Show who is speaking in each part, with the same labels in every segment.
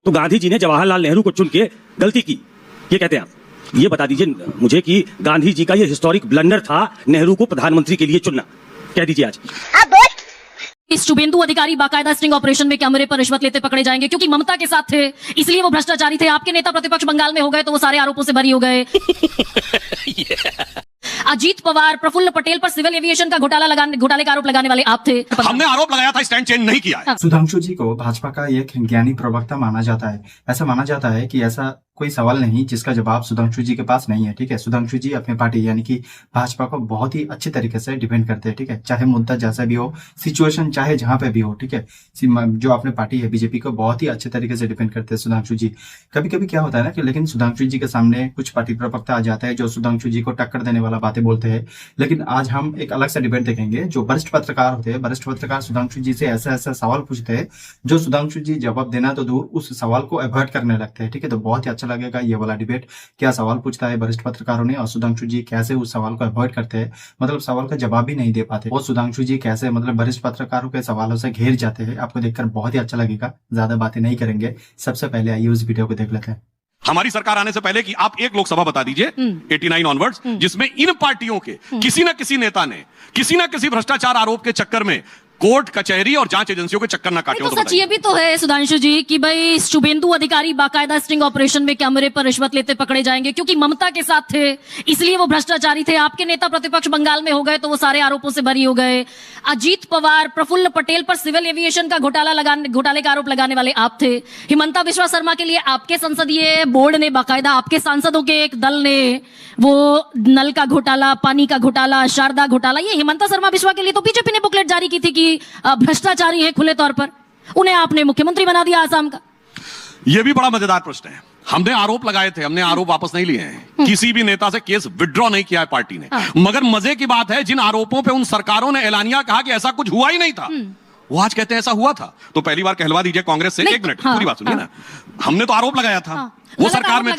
Speaker 1: तो गांधी जी ने जवाहरलाल नेहरू को चुन के गलती की, ये कहते हैं आप। ये बता दीजिए मुझे कि गांधी जी का ये हिस्टोरिक ब्लंडर था नेहरू को प्रधानमंत्री के लिए चुनना, कह दीजिए आज।
Speaker 2: इस शुभेंदु अधिकारी बाकायदा स्टिंग ऑपरेशन में कैमरे पर रिश्वत लेते पकड़े जाएंगे क्योंकि ममता के साथ थे, इसलिए वो भ्रष्टाचारी थे। आपके नेता प्रतिपक्ष बंगाल में हो गए तो वो सारे आरोपों से बरी हो गए। अजीत पवार, प्रफुल्ल पटेल पर सिविल एविएशन का घोटाले का आरोप लगाने वाले आप थे।
Speaker 3: हमने आरोप लगाया था, स्टैंड चेंज नहीं किया है।
Speaker 4: सुधांशु जी को भाजपा का एक ज्ञानी प्रवक्ता माना जाता है। ऐसा माना जाता है कि ऐसा कोई सवाल नहीं जिसका जवाब सुधांशु जी के पास नहीं है। ठीक है, सुधांशु जी अपनी पार्टी यानी कि भाजपा को बहुत ही अच्छे तरीके से डिफेंड करते हैं। ठीक है, चाहे मुद्दा जैसा भी हो, सिचुएशन चाहे जहां पे भी हो। ठीक है, जो अपनी पार्टी है बीजेपी को बहुत ही अच्छे तरीके से डिफेंड करते हैं सुधांशु जी। कभी कभी क्या होता है ना कि लेकिन सुधांशु जी के सामने कुछ पार्टी प्रवक्ता आ जाते हैं जो सुधांशु जी को टक्कर देने वाला बातें बोलते हैं। लेकिन आज हम एक अलग सा डिबेट देखेंगे। जो वरिष्ठ पत्रकार होते हैं, वरिष्ठ पत्रकार सुधांशु जी से ऐसा ऐसा सवाल पूछते हैं जो सुधांशु जी जवाब देना तो दूर उस सवाल को अवॉइड करने लगते हैं। ठीक है, तो बहुत ही अच्छा लगेगा ये वाला डिबेट। क्या सवाल पूछता है वरिष्ठ पत्रकारों ने और सुधांशु जी कैसे उस सवाल को अवॉइड करते हैं, मतलब सवाल का जवाब भी नहीं दे पाते। वो सुधांशु जी कैसे मतलब वरिष्ठ पत्रकारों के सवालों से घेर जाते हैं। आपको देखकर बहुत ही अच्छा लगेगा। ज्यादा बातें नहीं करेंगे, सबसे पहले आइए उस वीडियो को देख लेते हैं।
Speaker 3: हमारी सरकार आने से पहले कि आप एक लोकसभा बता दीजिए 89 ऑनवर्ड्स जिसमें इन पार्टियों के किसी ना किसी नेता ने किसी ना किसी भ्रष्टाचार आरोप के चक्कर में कोर्ट कचहरी और जांच एजेंसियों के चक्कर ना काटे।
Speaker 2: तो सच ये भी तो है सुधांशु जी कि भाई शुभेंदु अधिकारी बाकायदा स्टिंग ऑपरेशन में कैमरे पर रिश्वत लेते पकड़े जाएंगे क्योंकि ममता के साथ थे, इसलिए वो भ्रष्टाचारी थे। आपके नेता प्रतिपक्ष बंगाल में हो गए तो वो सारे आरोपों से बरी हो गए। अजीत पवार, प्रफुल्ल पटेल पर सिविल एविएशन का घोटाले का आरोप लगाने वाले आप थे। हिमंता बिस्वा शर्मा के लिए आपके संसदीय बोर्ड ने बाकायदा आपके सांसदों के एक दल ने वो नल का घोटाला, पानी का घोटाला, शारदा घोटाला, ये हिमंता शर्मा बिस्वा के लिए तो बीजेपी ने बुकलेट जारी की थी कि भ्रष्टाचारी है खुले तौर पर। उन्हें आपने मुख्यमंत्री बना दिया आसाम का।
Speaker 3: यह भी बड़ा मजेदार प्रश्न है। हमने आरोप लगाए थे, हमने आरोप वापस नहीं लिए हैं। किसी भी नेता से केस विड्रॉ नहीं किया है पार्टी ने। मगर मजे की बात है जिन आरोपों पे उन सरकारों ने एलानिया कहा कि ऐसा कुछ हुआ ही नहीं था, वो आज कहते हैं ऐसा हुआ था। तो पहली बार कहलवा दीजिए कांग्रेस से। एक मिनट, पूरी बात सुनिए ना। हमने तो आरोप लगाया था, वो सरकार में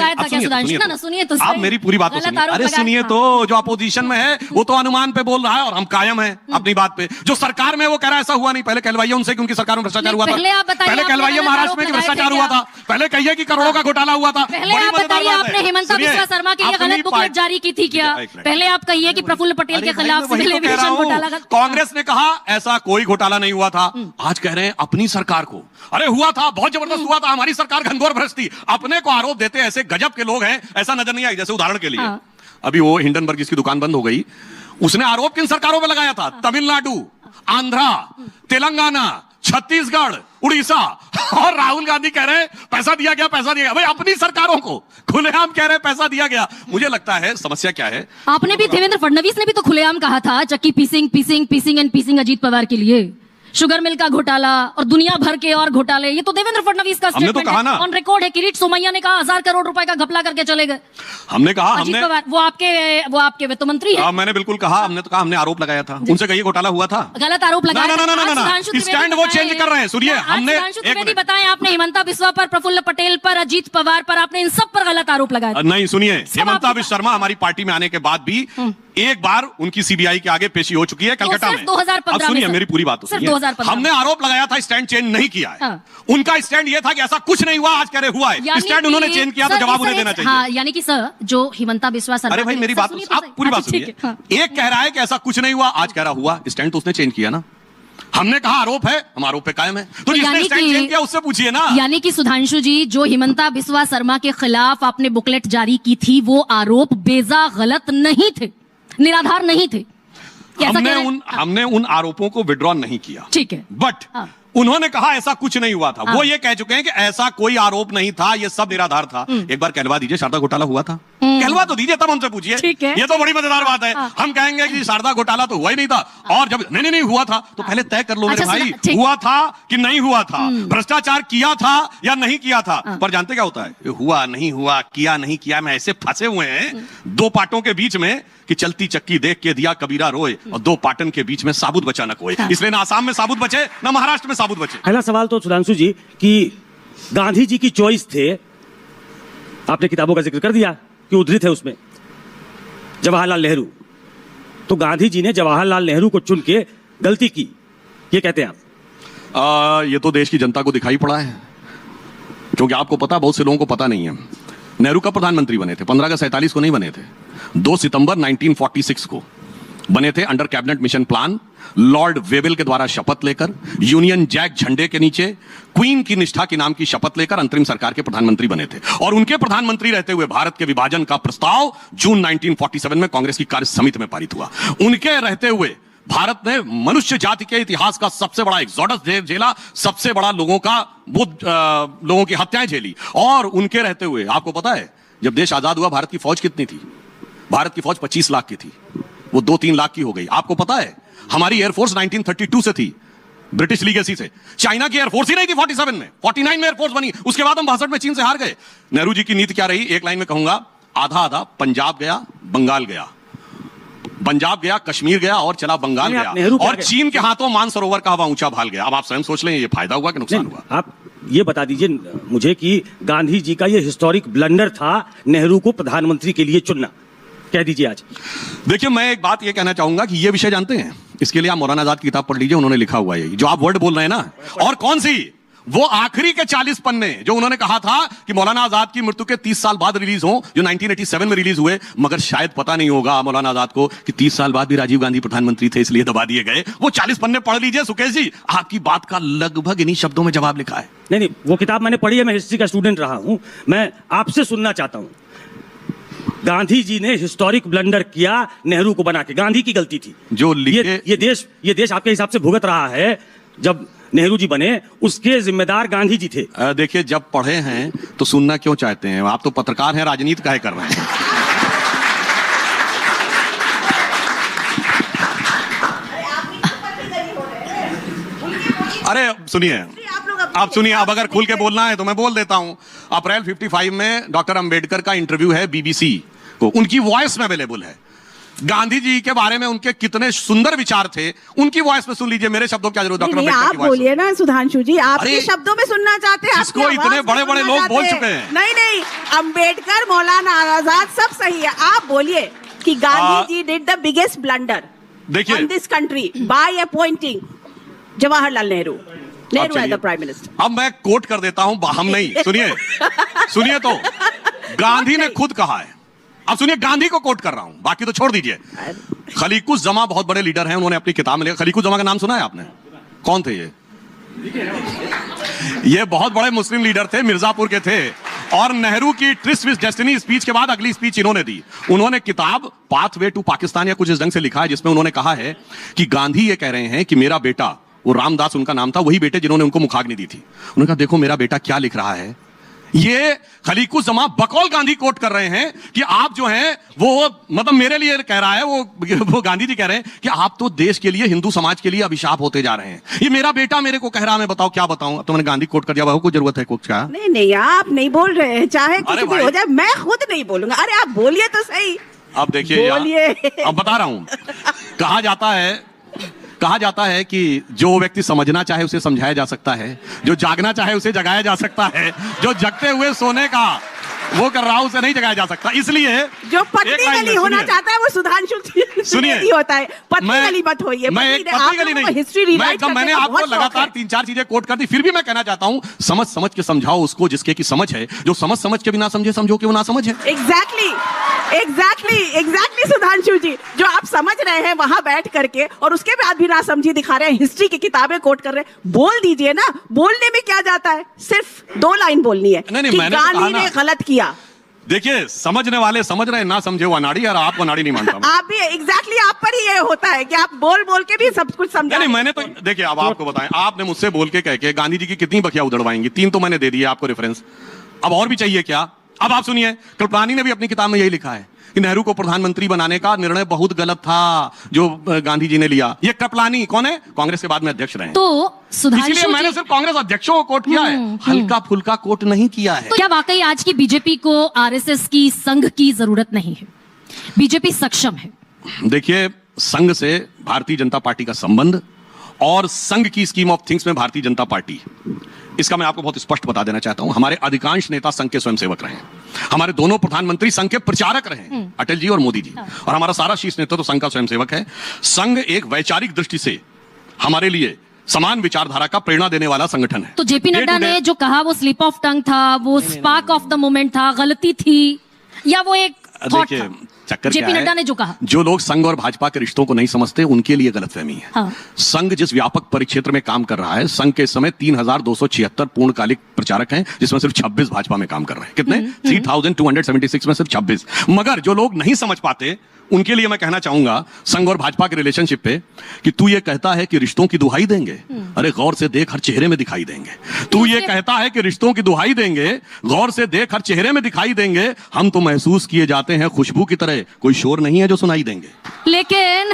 Speaker 2: सुनिए तो
Speaker 3: आप मेरी पूरी बात तो सुनिए। अरे सुनिए तो, जो अपोजिशन में है वो तो अनुमान पे बोल रहा है और हम कायम हैं अपनी बात पे। जो सरकार में वो कह रहा है ऐसा हुआ नहीं। पहले कहलवाइए उनसे कि उनकी सरकार में भ्रष्टाचार हुआ था। पहले कहलवाइए महाराष्ट्र में कि भ्रष्टाचार हुआ था। पहले कहिए कि करोड़ों का घोटाला हुआ था।
Speaker 2: आपने हिमंता बिस्वा शर्मा के लिए गलत बुकलेट जारी की थी क्या? पहले आप कहिए कि प्रफुल्ल पटेल के खिलाफ सिविल एविएशन घोटाला।
Speaker 3: कांग्रेस ने कहा ऐसा कोई घोटाला नहीं हुआ था। आज कह रहे हैं अपनी सरकार को अरे हुआ था, बहुत जबरदस्त हुआ था, हमारी सरकार घनघोर भ्रष्ट थी। अपने को आरोप देते ऐसे गजब के लोग हैं, ऐसा नजर नहीं आई। जैसे उदाहरण के लिए अभी वो हिंडनबर्ग जिसकी दुकान बंद हो गई, उसने आरोप किन सरकारों पे लगाया था? तमिलनाडु, आंध्रा, तेलंगाना, छत्तीसगढ़, उड़ीसा। और राहुल गांधी कह रहे हैं पैसा दिया गया, पैसा दिया गया। भाई अपनी सरकारों को खुलेआम कह रहे हैं पैसा दिया गया। मुझे लगता है समस्या क्या है।
Speaker 2: आपने भी, देवेंद्र फडणवीस ने भी तो खुलेआम कहा था चक्की पीसिंग अजीत पवार के लिए। शुगर मिल का घोटाला और दुनिया भर के और घोटाले, ये तो देवेंद्र फडणवीस का
Speaker 3: हमने तो कहा ना,
Speaker 2: ऑन रिकॉर्ड है। किरीट सोमैया ने कहा 1000 करोड़ रुपए का घपला करके चले गए।
Speaker 3: हमने कहा, हमने
Speaker 2: वो आपके वित्त मंत्री हैं।
Speaker 3: मैंने बिल्कुल कहा, हमने तो कहा, हमने आरोप लगाया था। उनसे कहिए घोटाला हुआ था।
Speaker 2: गलत आरोप लगाया।
Speaker 3: स्टैंड वो चेंज कर रहे हैं। सुनिए, हमने
Speaker 2: बताएं आपने हिमंता बिस्वा पर, प्रफुल्ल पटेल पर, अजीत पवार पर, आपने इन सब पर गलत आरोप लगाया।
Speaker 3: नहीं सुनिए, हिमंता बिस्वा शर्मा हमारी पार्टी में आने के बाद भी एक बार उनकी सीबीआई के आगे पेशी हो चुकी है कलकत्ता में।
Speaker 2: 2015
Speaker 3: सुनिए मेरी पूरी बात सुनिए। हमने आरोप लगाया था, स्टैंड चेंज नहीं किया है। उनका स्टैंड ये था कि ऐसा कुछ नहीं हुआ, आज कह रहे हुआ है। स्टैंड उन्होंने चेंज किया तो जवाब उन्हें देना चाहिए।
Speaker 2: हाँ, यानी कि सर जो हिमंता बिस्वा शर्मा,
Speaker 3: अरे भाई मेरी बात आप पूरी बात सुनिए। एक कह रहा है कि ऐसा कुछ नहीं हुआ, आज कह रहा हुआ। स्टैंड तो उसने चेंज किया ना। हमने कहा आरोप है, हम आरोप पे कायम है। तो जिसने स्टैंड चेंज किया उससे पूछिए ना।
Speaker 2: यानी कि सुधांशु जी, जो हिमंता बिस्वा शर्मा के खिलाफ आपने बुकलेट जारी की थी वो आरोप बेजा गलत नहीं थे, निराधार नहीं थे।
Speaker 3: हमने उन आरोपों को विड्रॉ नहीं किया।
Speaker 2: ठीक है,
Speaker 3: बट उन्होंने कहा ऐसा कुछ नहीं हुआ था। वो ये कह चुके हैं कि ऐसा कोई आरोप नहीं था, ये सब निराधार था। एक बार कहलवा दीजिए शारदा घोटाला हुआ था। कहलवा तो दीजिए, तब हमसे पूछिए। ये तो बड़ी मजेदार बात है। हम कहेंगे कि शारदा घोटाला तो हुआ ही नहीं था, और जब नहीं हुआ था तो पहले तय कर लो मेरे भाई, हुआ था कि नहीं हुआ था, भ्रष्टाचार किया था या नहीं किया था। पर जानते क्या होता है, हुआ नहीं हुआ, किया नहीं किया में ऐसे फंसे हुए हैं दो पाटों के बीच में कि चलती चक्की देख के दिया कबीरा रोए, और दो पाटन के बीच में साबुत बचा न कोई। इसलिए ना आसाम में साबुत बचे, ना महाराष्ट्र में साबुत बचे।
Speaker 1: पहला सवाल तो सुधांशु जी कि गांधी जी की चॉइस थे, आपने किताबों का जिक्र कर दिया कि उद्धृत है उसमें जवाहरलाल नेहरू। तो गांधी जी ने जवाहरलाल नेहरू को चुन के गलती की, ये कहते हैं आप।
Speaker 3: ये तो देश की जनता को दिखाई पड़ा है। क्योंकि आपको पता, बहुत से लोगों को पता नहीं है, नेहरू कब प्रधानमंत्री बने थे? 15 अगस्त 47 को नहीं बने थे, 2 सितंबर 1946 को बने थे, under cabinet mission plan, Lord Wavell के द्वारा शपथ लेकर, यूनियन जैक झंडे के नीचे, क्वीन की निष्ठा के नाम की शपथ लेकर अंतरिम सरकार के प्रधानमंत्री बने थे। और उनके प्रधानमंत्री रहते हुए भारत के विभाजन का प्रस्ताव जून 1947 में कांग्रेस की कार्य समिति में पारित हुआ। उनके रहते हुए भारत ने मनुष्य जाति के इतिहास का सबसे बड़ा एक्सोडस झेला, सबसे बड़ा लोगों की हत्याएं झेली। और उनके रहते हुए आपको पता है, जब देश आजाद हुआ भारत की फौज कितनी थी? भारत की फौज 25 लाख की थी, वो 2-3 लाख की हो गई। आपको पता है हमारी एयरफोर्स 1932 से थी, ब्रिटिश लीगेसी से। चाइना की एयरफोर्स ही नहीं थी 47 में, 49 में एयरफोर्स बनी। उसके बाद हम 62 में चीन से हार गए। नेहरू जी की नीति क्या रही? एक लाइन में कहूंगा, आधा आधा, पंजाब गया, बंगाल गया, पंजाब गया, कश्मीर गया और चला बंगाल गया, और चीन के हाथों मानसरोवर का हवा ऊंचा भाल गया। अब आप स्वयं सोच लें, ये फायदा हुआ कि नुकसान हुआ?
Speaker 1: आप ये बता दीजिए मुझे कि गांधी जी का ये हिस्टोरिक ब्लंडर था नेहरू को प्रधानमंत्री के लिए चुनना, कह दीजिए आज।
Speaker 3: देखिए, मैं एक बात ये कहना चाहूंगा कि ये विषय जानते हैं, इसके लिए आप मौलाना आजाद की किताब पढ़ लीजिए, उन्होंने लिखा हुआ है जो आप वर्ड बोल रहे हैं ना। और कौन सी? वो आखिरी के 40 पन्ने जो उन्होंने कहा था कि मौलाना आजाद की मृत्यु के 30 साल बाद रिलीज हो, जो 1987 में रिलीज हुए। मगर शायद पता नहीं होगा मौलाना आजाद को कि 30 साल बाद भी राजीव गांधी प्रधानमंत्री थे, इसलिए दबा दिए गए। वो 40 पन्ने पढ़ लीजिए सुकेश जी, आपकी बात का लगभग इन्हीं शब्दों में जवाब लिखा है।
Speaker 1: नहीं, वो किताब मैंने पढ़ी है, मैं हिस्ट्री का स्टूडेंट रहा हूं। मैं आपसे सुनना चाहता हूं, गांधी जी ने हिस्टोरिक ब्लंडर किया नेहरू को बना के, गांधी की गलती थी
Speaker 3: जो लिखे।
Speaker 1: ये देश आपके हिसाब से भुगत रहा है। जब नेहरू जी बने उसके जिम्मेदार गांधी जी थे।
Speaker 3: देखिए, जब पढ़े हैं तो सुनना क्यों चाहते हैं? आप तो पत्रकार हैं, राजनीति काहे कर रहे हैं? अरे सुनिए, आप सुनिए, अब अगर खुल के बोलना है तो मैं बोल देता हूं। अप्रैल 55 में डॉक्टर अंबेडकर का इंटरव्यू है बीबीसी को, उनकी वॉइस में अवेलेबल है। गांधी जी के बारे में उनके कितने सुंदर विचार थे, उनकी वॉइस में सुन लीजिए। मेरे शब्दों की जरूरत डॉक्टर अंबेडकर की वॉइस।
Speaker 5: आप बोलिए ना सुधांशु जी, आपके शब्दों में सुनना चाहते हैं,
Speaker 3: जिसको इतने बड़े बड़े लोग बोल चुके हैं।
Speaker 5: नहीं, अंबेडकर, मौलाना आजाद सब सही है। आप बोलिए कि Gandhi ji did the biggest blunder in this country by appointing Jawaharlal Nehru as the prime minister.
Speaker 3: अब मैं कोट कर देता हूं, हम नहीं, सुनिए तो गांधी ने खुद कहा है। अब सुनिए, गांधी को कोट कर रहा हूं, बाकी तो छोड़ दीजिए। खलीकुज़्ज़मा बहुत बड़े लीडर हैं, उन्होंने अपनी किताब में लिखा। खलीकुज़्ज़मा का नाम सुना है आपने? कौन थे ये बहुत बड़े मुस्लिम लीडर थे, मिर्जापुर के थे। और नेहरू की ट्रिस्ट विद डेस्टिनी स्पीच के बाद अगली स्पीच इन्होंने दी। उन्होंने किताब पाथवे टू पाकिस्तान या कुछ इस ढंग से लिखा है, जिसमें उन्होंने कहा है कि गांधी ये कह रहे हैं कि मेरा बेटा, वो रामदास उनका नाम था, वही बेटे जिन्होंने उनको मुखाग्नि दी थी। उन्होंने कहा देखो मेरा बेटा क्या लिख रहा है। ये खलीकुज़्ज़मा बकौल गांधी कोट कर रहे हैं कि आप जो हैं वो, मतलब मेरे लिए कह रहा है वो गांधी जी कह रहे हैं कि आप तो देश के लिए, हिंदू समाज के लिए अभिशाप होते जा रहे हैं। ये मेरा बेटा मेरे को कह रहा है, मैं बताओ क्या बताऊं। तो मैंने गांधी कोट कर दिया, बहू को जरूरत है कुछ क्या?
Speaker 5: नहीं, आप नहीं बोल रहे हैं, चाहे कुछ भी हो जाए, मैं खुद नहीं बोलूंगा। अरे आप बोलिए तो सही।
Speaker 3: अब देखिए, अब बता रहा हूं, कहा जाता है कि जो व्यक्ति समझना चाहे उसे समझाया जा सकता है, जो जागना चाहे उसे जगाया जा सकता है, जो जगते हुए सोने का वो कर रहा उसे नहीं जगाया जा सकता। इसलिए
Speaker 5: जो पत्नी गली होना चाहता है वो सुधांशु
Speaker 3: सुनिए
Speaker 5: होता है। पत्नी गली मत होइए।
Speaker 3: मैं एक पत्नी गली नहीं, मैंने आपको लगातार 3-4 चीजें कोट कर दी, फिर भी मैं कहना चाहता हूं समझ के समझाओ उसको जिसके की समझ है। जो समझ के भी ना समझे, समझो कि वो ना समझ है।
Speaker 5: एग्जैक्टली सुधांशु जी, जो आप समझ रहे हैं वहां बैठ करके और उसके बाद भी ना समझी दिखा रहे हैं, हिस्ट्री की किताबें कोट कर रहे हैं, बोल दीजिए ना। बोलने में क्या जाता है, सिर्फ 2 लाइन बोलनी है कि गांधी ने गलत किया।
Speaker 3: देखिए, समझने वाले समझ रहे हैं, ना समझे वो अनाड़ी, और आपको अनाड़ी नहीं मानता।
Speaker 5: आप भी एग्जैक्टली आप पर ही ये होता है कि आप बोल के भी सब कुछ समझा।
Speaker 3: नहीं, मैंने तो देखिए, अब आपको बताएं, आपने मुझसे बोल के कह के गांधी जी की कितनी बखिया उधड़वाएंगी? 3 तो मैंने दे दिए आपको रेफरेंस, अब और भी चाहिए क्या? अब आप सुनिए, कृपलानी ने भी अपनी किताब में यही लिखा है कि नेहरू को प्रधानमंत्री बनाने का निर्णय बहुत गलत था जो गांधी जी ने लिया। ये कृपलानी कौन है? कांग्रेस के बाद में अध्यक्ष रहे।
Speaker 2: तो
Speaker 3: इसलिए मैंने सिर्फ कांग्रेस अध्यक्षों को कोट किया है, हल्का फुल्का कोट नहीं किया है।
Speaker 2: तो क्या वाकई आज की बीजेपी को आरएसएस की, संघ की जरूरत नहीं है? बीजेपी सक्षम है?
Speaker 3: देखिए, संघ से भारतीय जनता पार्टी का संबंध और संघ की स्कीम ऑफ थिंग्स में भारतीय जनता पार्टी, इसका मैं आपको बहुत स्पष्ट बता देना चाहता हूं। हमारे अधिकांश नेता संघ के स्वयंसेवक रहे, हमारे दोनों प्रधानमंत्री संघ के प्रचारक रहे, अटल जी और मोदी जी, और हमारा सारा शीर्ष नेतृत्व तो संघ का स्वयंसेवक है। संघ एक वैचारिक दृष्टि से हमारे लिए समान विचारधारा का प्रेरणा देने वाला संगठन है।
Speaker 2: तो जेपी नड्डा ने जो कहा वो स्लिप ऑफ टंग था, वो स्पार्क ऑफ द मोमेंट था, गलती थी, या वो एक थॉट था?
Speaker 3: चक्कर
Speaker 2: जेपी नड्डा ने जो कहा,
Speaker 3: जो लोग संघ और भाजपा के रिश्तों को नहीं समझते उनके लिए गलतफहमी है।
Speaker 2: हाँ।
Speaker 3: संघ जिस व्यापक परिक्षेत्र में काम कर रहा है, संघ के इस समय 3276 पूर्णकालिक प्रचारक हैं, जिसमें सिर्फ 26 भाजपा में काम कर रहे हैं। कितने? 3276 में सिर्फ 26। मगर जो लोग नहीं समझ पाते उनके लिए मैं कहना चाहूंगा संघ और भाजपा के रिलेशनशिप पे कि तू ये कहता है कि रिश्तों की दुहाई देंगे, अरे गौर से देख, हर चेहरे में दिखाई देंगे। तू ये कहता है कि रिश्तों की दुहाई देंगे, गौर से देख, हर चेहरे में दिखाई देंगे। हम तो महसूस किए जाते हैं खुशबू की तरह, कोई शोर नहीं है जो सुनाई देंगे।
Speaker 2: लेकिन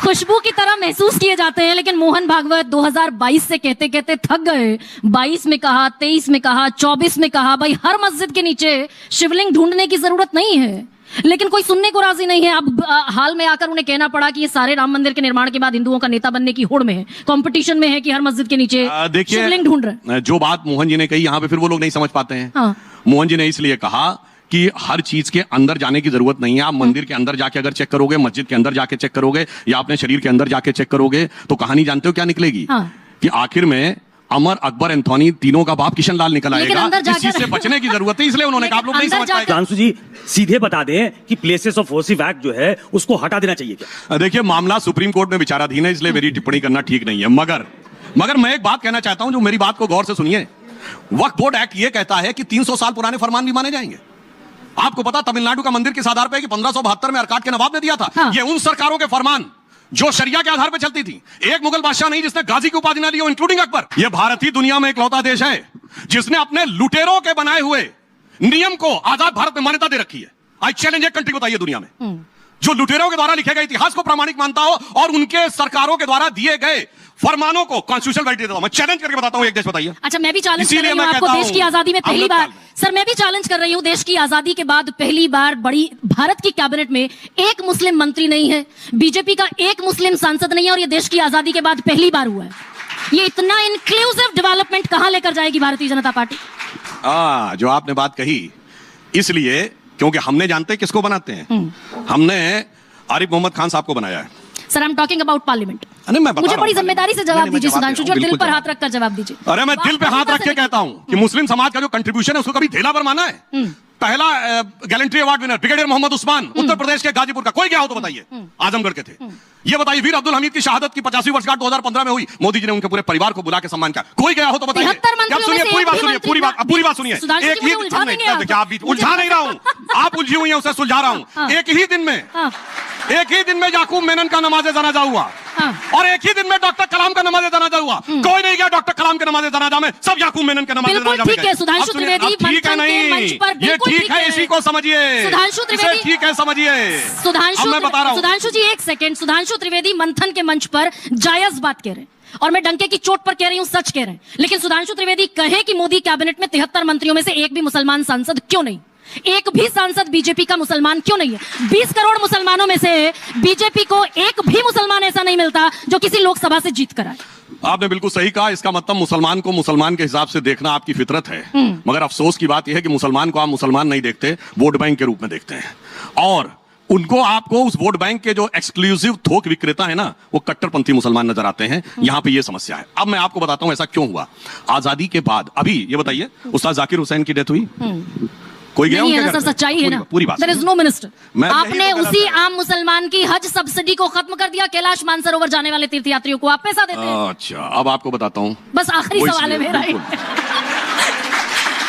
Speaker 2: खुशबू की तरह महसूस किए जाते हैं, लेकिन मोहन भागवत 2022 से कहते कहते थक गए। 22 में कहा, 23 में कहा, 24 में कहा, भाई हर मस्जिद के नीचे शिवलिंग ढूंढने की जरूरत नहीं है, लेकिन कोई सुनने को राजी नहीं है। अब हाल में आकर उन्हें कहना पड़ा कि ये सारे राम मंदिर के निर्माण के बाद हिंदुओं का नेता बनने की होड़ में है, कंपटीशन में है कि हर मस्जिद के नीचे शिवलिंग ढूंढ रहे।
Speaker 3: जो बात मोहन जी ने कही यहाँ पे फिर वो लोग नहीं समझ पाते हैं।
Speaker 2: हाँ।
Speaker 3: मोहन जी ने इसलिए कहा कि हर चीज के अंदर जाने की जरूरत नहीं है। आप मंदिर के अंदर जाके अगर चेक करोगे, मस्जिद के अंदर जाके चेक करोगे, या अपने शरीर के अंदर जाके चेक करोगे, तो कहानी जानते हो क्या निकलेगी?
Speaker 2: हाँ।
Speaker 3: कि आखिर में अमर, अकबर, एंथोनी तीनों का बाप किशन लाल निकल आएगा। इस चीज से बचने की जरूरत है, इसलिए उन्होंने कहा आप लोग नहीं समझ पाएंगे।
Speaker 1: सुधांशु जी सीधे बता दें कि प्लेसेस ऑफ वर्शिप एक्ट जो है उसको हटा देना चाहिए क्या?
Speaker 3: देखिए, मामला सुप्रीम कोर्ट में विचाराधीन है, इसलिए मेरी टिप्पणी करना ठीक नहीं है। मगर मैं एक बात कहना चाहता हूं, जो मेरी बात को गौर से सुनिए। वक्फ बोर्ड एक्ट ये कहता है कि 300 साल पुराने फरमान भी माने जाएंगे। आपको पता तमिलनाडु का मंदिर किस आधार पर कि 1572 में अरकाट के नवाब ने दिया था।
Speaker 2: हाँ।
Speaker 3: ये उन सरकारों के फरमान जो शरिया के आधार पर चलती थी। एक मुगल बादशाह नहीं जिसने गाजी की उपाधि ना ली हो, इंक्लूडिंग अकबर। यह भारतीय दुनिया में इकलौता देश है जिसने अपने लुटेरों के बनाए हुए नियम को आजाद भारत में मान्यता दे रखी है। आई चैलेंज एक कंट्री बताइए दुनिया में जो लुटेरों के द्वारा लिखे गए इतिहास को प्रामाणिक मानता हो और उनके सरकारों के द्वारा दिए गए फरमानों को कॉन्स्टिट्यूशनल वैलिडिटी देता हूं। मैं चैलेंज करके बताता हूं, एक देश बताइए।
Speaker 2: अच्छा, मैं भी चैलेंज कर रही हूं आपको, देश की आजादी में पहली बार, सर मैं भी चैलेंज कर रही हूं, देश की आजादी के बाद पहली बार बड़ी भारत की कैबिनेट में एक मुस्लिम मंत्री नहीं है, बीजेपी का एक मुस्लिम सांसद नहीं है, और ये देश की आजादी के बाद पहली बार हुआ है। ये इतना इंक्लूसिव डेवलपमेंट कहां लेकर जाएगी भारतीय जनता पार्टी?
Speaker 3: जो आपने बात कही, इसलिए क्योंकि हमने जानते किसको बनाते हैं, हमने आरिफ मोहम्मद खान साहब को बनाया है।
Speaker 2: Sir I am talking about parliament.
Speaker 3: मुझे
Speaker 2: बड़ी जिम्मेदारी से जवाब दीजिए सुधांशु जी, और दिल पर हाथ रखकर जवाब दीजिए।
Speaker 3: अरे मैं दिल पे हाथ रख के कहता हूं कि मुस्लिम समाज का जो कंट्रीब्यूशन है उसको कभी ढेला पर माना है? पहला gallantry award winner brigadier Mohammad Usman, Uttar Pradesh के गाजीपुर का, कोई गया हो तो बताइए। आजमगढ़ के थे। ये बताइए, वीर अब्दुल हमीद की शहादत की 50वीं वर्षगांठ 2015 में हुई, मोदी जी ने उनके पूरे परिवार को बुला के सम्मान किया, कोई गया हो तो बताइए। सुनिए, पूरी बात सुनिए, पूरी बात सुनिए। एक ही उलझा नहीं रहा हूं, आप उलझी हुई है, उसे सुलझा रहा हूं। एक ही दिन में याकूब मेनन का नमाज जनाजा हुआ, और एक ही दिन में डॉक्टर कलाम का नमाज जनाजा हुआ। कोई नहीं गया डॉक्टर कलाम के नमाज जनाजा में, सब याकूब मेनन के नमाज जनाजा में।
Speaker 2: ठीक है सुधांशु त्रिवेदी,
Speaker 3: ठीक है नहीं, ये ठीक है, इसी को समझिए।
Speaker 2: सुधांशु त्रिवेदी
Speaker 3: ठीक है, समझिए। मैं बता रहा हूं
Speaker 2: सुधांशु जी, एक सेकंड। सुधांशु त्रिवेदी मंथन के मंच पर जायज बात कह रहे हैं, और मैं डंके की चोट पर कह रही हूं, सच कह रहे हैं। लेकिन सुधांशु त्रिवेदी कहे कि मोदी कैबिनेट में 73 मंत्रियों में से एक भी मुसलमान सांसद क्यों नहीं? एक भी सांसद बीजेपी का मुसलमान क्यों नहीं है? 20 करोड़ मुसलमानों में से बीजेपी को एक भी मुसलमान ऐसा नहीं मिलता जो किसी लोकसभा से जीत कर आए।
Speaker 3: आपने बिल्कुल सही कहा। इसका मतलब मुसलमान को मुसलमान के हिसाब से देखना आपकी फितरत है। मगर अफसोस की बात यह है कि मुसलमान को आप मुसलमान नहीं देखते, वोट बैंक के रूप में देखते हैं, और उनको आपको उस वोट बैंक के जो एक्सक्लूसिव थोक विक्रेता है ना, वो कट्टरपंथी मुसलमान नजर आते हैं। यहां पे ये समस्या है। अब मैं आपको बताता हूं ऐसा क्यों हुआ। आजादी के बाद अभी ये बताइए, उस्ताद जाकिर हुसैन की डेथ हुई, कोई गया उनके घर पे?
Speaker 2: सच्चाई है ना,
Speaker 3: पूरी बात।
Speaker 2: There is no minister. आपने
Speaker 3: तो
Speaker 2: उसी आम मुसलमान की हज सब्सिडी को खत्म कर दिया, कैलाश मानसरोवर जाने वाले तीर्थयात्रियों को आप पैसा देते हैं।
Speaker 3: अच्छा, अब आपको बताता हूं,
Speaker 2: बस आखिरी सवाल है मेरा।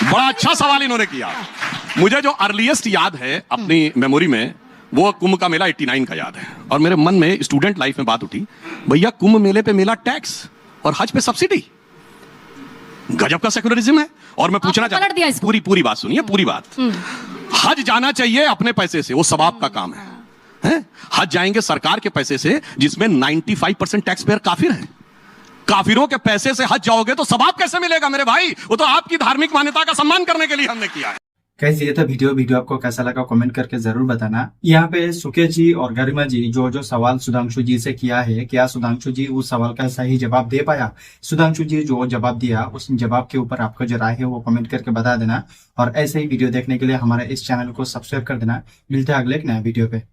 Speaker 3: बड़ा अच्छा सवाल इन्होंने किया। मुझे जो अर्लीस्ट याद है अपनी मेमोरी में, वो कुंभ का मेला 89 का याद है, और मेरे मन में स्टूडेंट लाइफ में बात उठी, भैया कुंभ मेले पे मेला टैक्स और हज पे सब्सिडी, गजब का सेकुलरिज्म है। और मैं पूछना चाहता हूं, पूरी बात सुनिए, पूरी बात। हज जाना चाहिए अपने पैसे से, वो सवाब का काम है? हज जाएंगे सरकार के पैसे से, जिसमें 95% टैक्स पेयर काफिर है। काफिरों के पैसे से हज जाओगे तो सवाब कैसे मिलेगा मेरे भाई? वो तो आपकी धार्मिक मान्यता का सम्मान करने के लिए हमने किया है।
Speaker 4: कैसे ये था वीडियो आपको कैसा लगा कमेंट करके जरूर बताना। यहाँ पे सुकेश जी और गरिमा जी जो सवाल सुधांशु जी से किया है, क्या सुधांशु जी उस सवाल का सही जवाब दे पाया? सुधांशु जी जो जवाब दिया, उस जवाब के ऊपर आपका जो राय है वो कमेंट करके बता देना, और ऐसे ही वीडियो देखने के लिए हमारे इस चैनल को सब्सक्राइब कर देना। मिलते हैं अगले एक नए वीडियो पे।